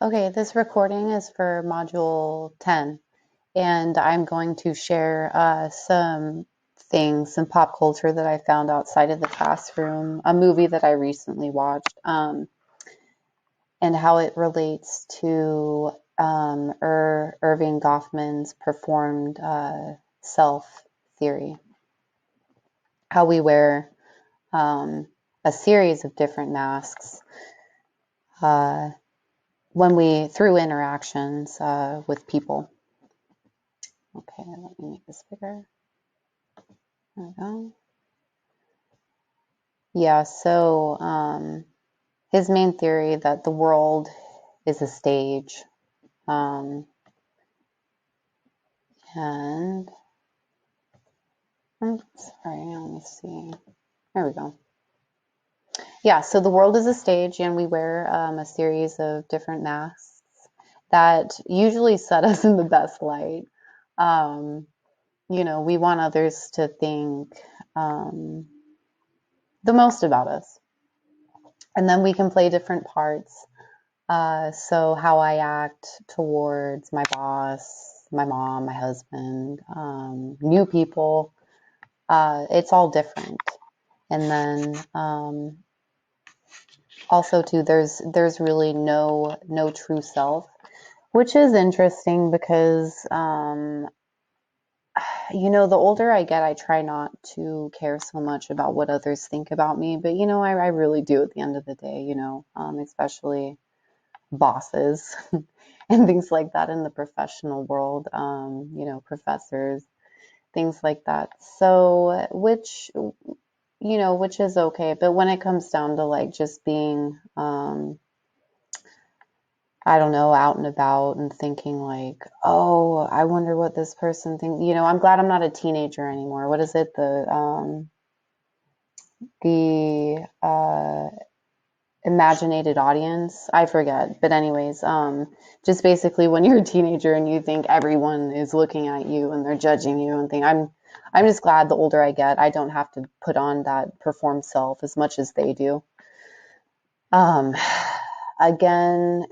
Okay, this recording is for Module 10, and I'm going to share some things, some pop culture that I found outside of the classroom, a movie that I recently watched, and how it relates to Erving Goffman's performed self theory, how we wear a series of different masks uh, through interactions with people. Okay, let me make this bigger. There we go. Yeah, so his main theory that the world is a stage. Um, and I'm sorry, let me see. There we go. Yeah, so the world is a stage, and we wear a series of different masks that usually set us in the best light. We want others to think the most about us. And then we can play different parts. So how I act towards my boss, my mom, my husband, new people, it's all different. And then also too, there's really no true self, which is interesting because the older I get, I try not to care so much about what others think about me, but I really do at the end of the day, especially bosses and things like that in the professional world, professors, things like that. So, which is okay. But when it comes down to like just being, I don't know, out and about and thinking like, oh, I wonder what this person thinks. I'm glad I'm not a teenager anymore. What is it? The imaginated audience, I forget, but anyways, just basically when you're a teenager and you think everyone is looking at you and they're judging you and think I'm just glad the older I get, I don't have to put on that perform self as much as they do. um Again,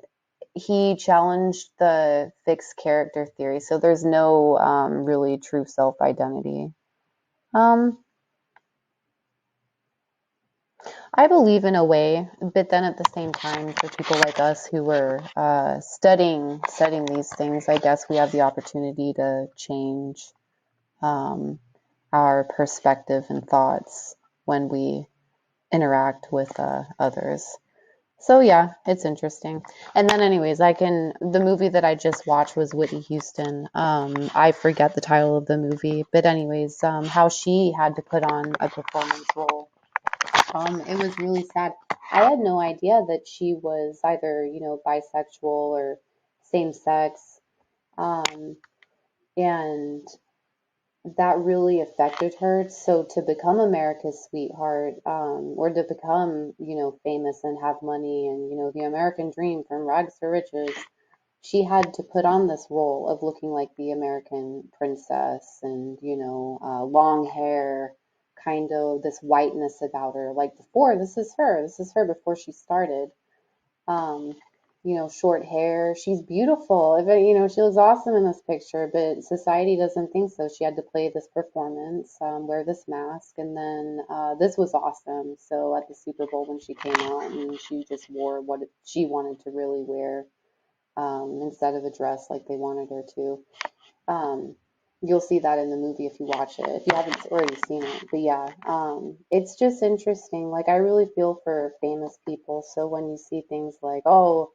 he challenged the fixed character theory, so there's no really true self identity. I believe in a way, but then at the same time, for people like us who were studying these things, I guess we have the opportunity to change our perspective and thoughts when we interact with others. So yeah, it's interesting. And then anyways, the movie that I just watched was Whitney Houston. I forget the title of the movie, but anyways, how she had to put on a performance role. It was really sad. I had no idea that she was either, bisexual or same sex. And that really affected her. So to become America's sweetheart, or to become, famous and have money and, the American dream from rags to riches, she had to put on this role of looking like the American princess and, long hair, kind of this whiteness about her. Like before, this is her before she started. Um, short hair. She's beautiful. She looks awesome in this picture, but society doesn't think so. She had to play this performance, wear this mask, and then this was awesome. So at the Super Bowl when she came out and she just wore what she wanted to really wear, instead of a dress like they wanted her to. You'll see that in the movie if you watch it, if you haven't already seen it. But yeah, it's just interesting. Like I really feel for famous people. So when you see things like, oh,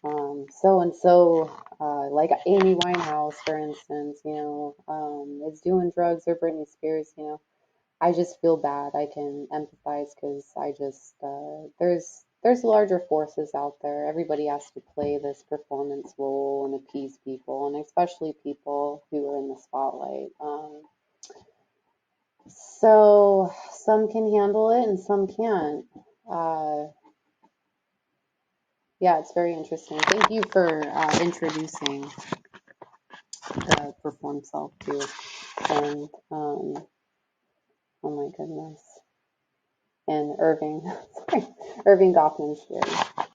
so and so, like Amy Winehouse, for instance, is doing drugs, or Britney Spears, I just feel bad. I can empathize because I just there's larger forces out there. Everybody has to play this performance role and appease people, and especially people who are in the spotlight. So some can handle it and some can't. Uh, yeah, it's very interesting. Thank you for introducing the perform self too. And oh my goodness. And Erving, sorry, Erving Goffman's theory.